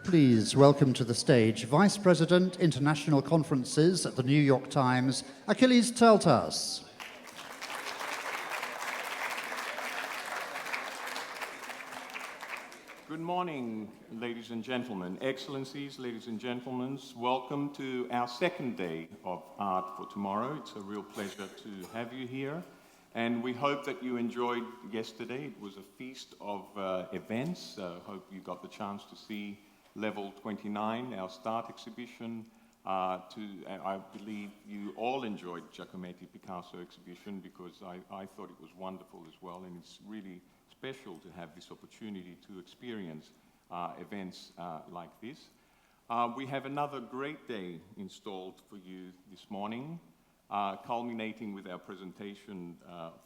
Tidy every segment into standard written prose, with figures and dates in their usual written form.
Please welcome to the stage Vice President, International Conferences at the New York Times, Achilles Tseltas. Good morning, ladies and gentlemen. Excellencies, ladies and gentlemen, welcome to our second day of Art for Tomorrow. It's a real pleasure to have you here. And we hope that you enjoyed yesterday. It was a feast of events. Hope you got the chance to see Level 29, our START exhibition. I believe you all enjoyed Giacometti Picasso exhibition because I thought it was wonderful as well, and it's really special to have this opportunity to experience events like this. We have another great day installed for you this morning, culminating with our presentation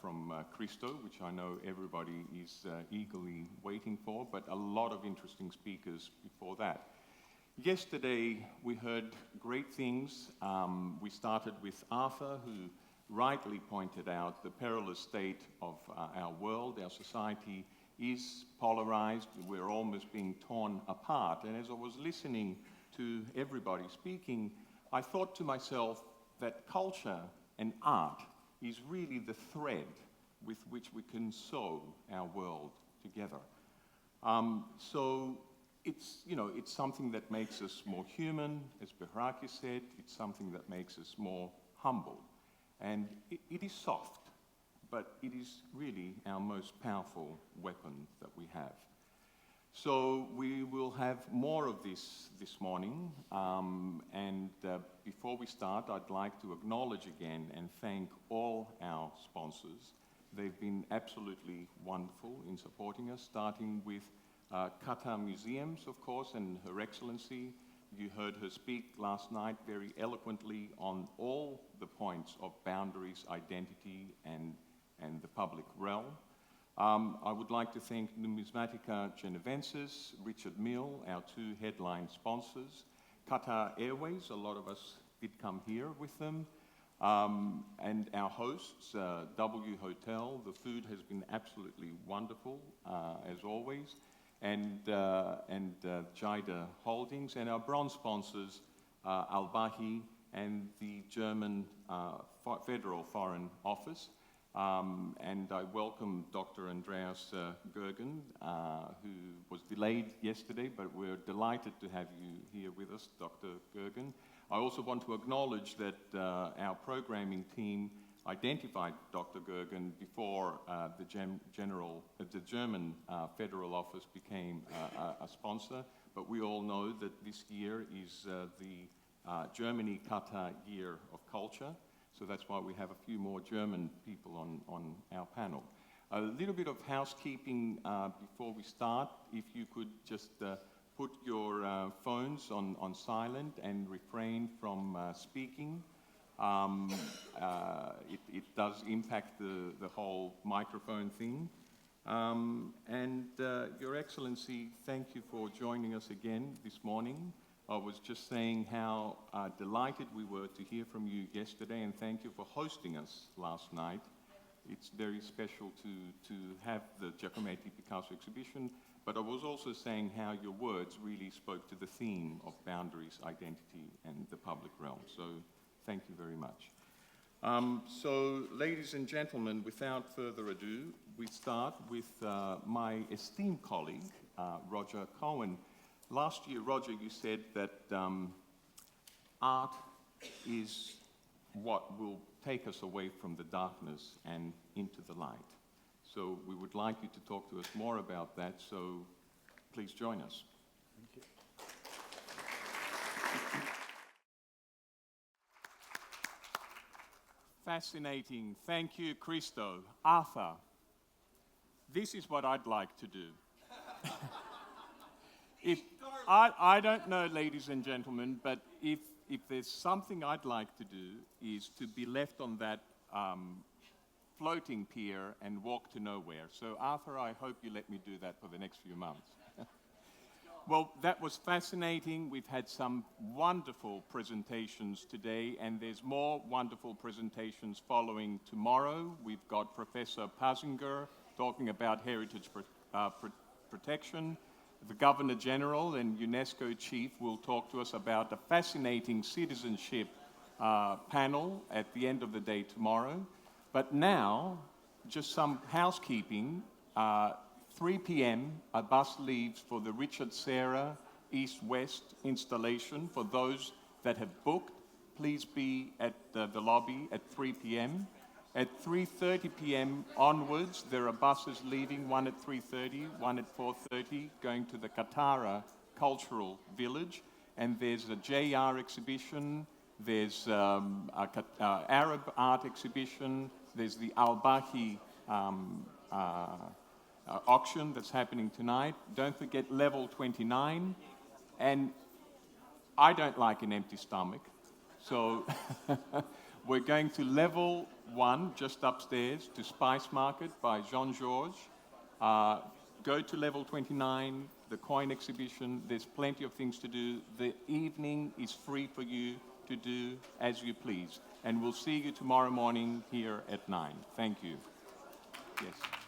from Christo, which I know everybody is eagerly waiting for, but a lot of interesting speakers before that. Yesterday, we heard great things. We started with Arthur, who rightly pointed out the perilous state of our world. Our society is polarized. We're almost being torn apart. And as I was listening to everybody speaking, I thought to myself that culture and art is really the thread with which we can sew our world together. So it's something that makes us more human, as Behraki said. It's something that makes us more humble. And it is soft, but it is really our most powerful weapon that we have. So we will have more of this morning. Before we start, I'd like to acknowledge again and thank all our sponsors. They've been absolutely wonderful in supporting us, starting with Qatar Museums, of course, and Her Excellency. You heard her speak last night very eloquently on all the points of boundaries, identity, and the public realm. I would like to thank Numismatica Genevensis, Richard Mill, our two headline sponsors, Qatar Airways, a lot of us did come here with them, and our hosts, W Hotel. The food has been absolutely wonderful, as always. And Jida Holdings, and our bronze sponsors, Al-Bahi and the German Federal Foreign Office. And I welcome Dr. Andreas Gergen, who was delayed yesterday, but we're delighted to have you here with us, Dr. Gergen. I also want to acknowledge that our programming team identified Dr. Gergen before the German Federal Office became a sponsor, but we all know that this year is the Germany-Qatar Year of Culture, so that's why we have a few more German people on our panel. A little bit of housekeeping before we start. If you could just put your phones on silent and refrain from speaking. It does impact the whole microphone thing. Your Excellency, thank you for joining us again this morning. I was just saying how delighted we were to hear from you yesterday, and thank you for hosting us last night. It's very special to have the Giacometti Picasso exhibition, but I was also saying how your words really spoke to the theme of boundaries, identity, and the public realm. So thank you very much. So, ladies and gentlemen, without further ado, we start with my esteemed colleague, Roger Cohen. Last year, Roger, you said that art is what will take us away from the darkness and into the light. So we would like you to talk to us more about that, so please join us. Thank you. Fascinating. Thank you, Christo. Arthur, this is what I'd like to do. I don't know, ladies and gentlemen, but if there's something I'd like to do is to be left on that floating pier and walk to nowhere. So Arthur, I hope you let me do that for the next few months. Well, that was fascinating. We've had some wonderful presentations today, and there's more wonderful presentations following tomorrow. We've got Professor Pazinger talking about heritage protection. The Governor General and UNESCO Chief will talk to us about a fascinating citizenship panel at the end of the day tomorrow. But now, just some housekeeping. 3 p.m. a bus leaves for the Richard Serra East-West installation. For those that have booked, please be at the lobby at 3 p.m. At 3:30 p.m. onwards, there are buses leaving, one at 3:30, one at 4:30, going to the Katara Cultural Village. And there's a JR exhibition, there's Arab art exhibition, there's the Al-Bahi auction that's happening tonight. Don't forget level 29. And I don't like an empty stomach, so we're going to level 1, just upstairs, to Spice Market by Jean-Georges. Go to level 29, the coin exhibition. There's plenty of things to do. The evening is free for you to do as you please. And we'll see you tomorrow morning here at 9. Thank you. Yes.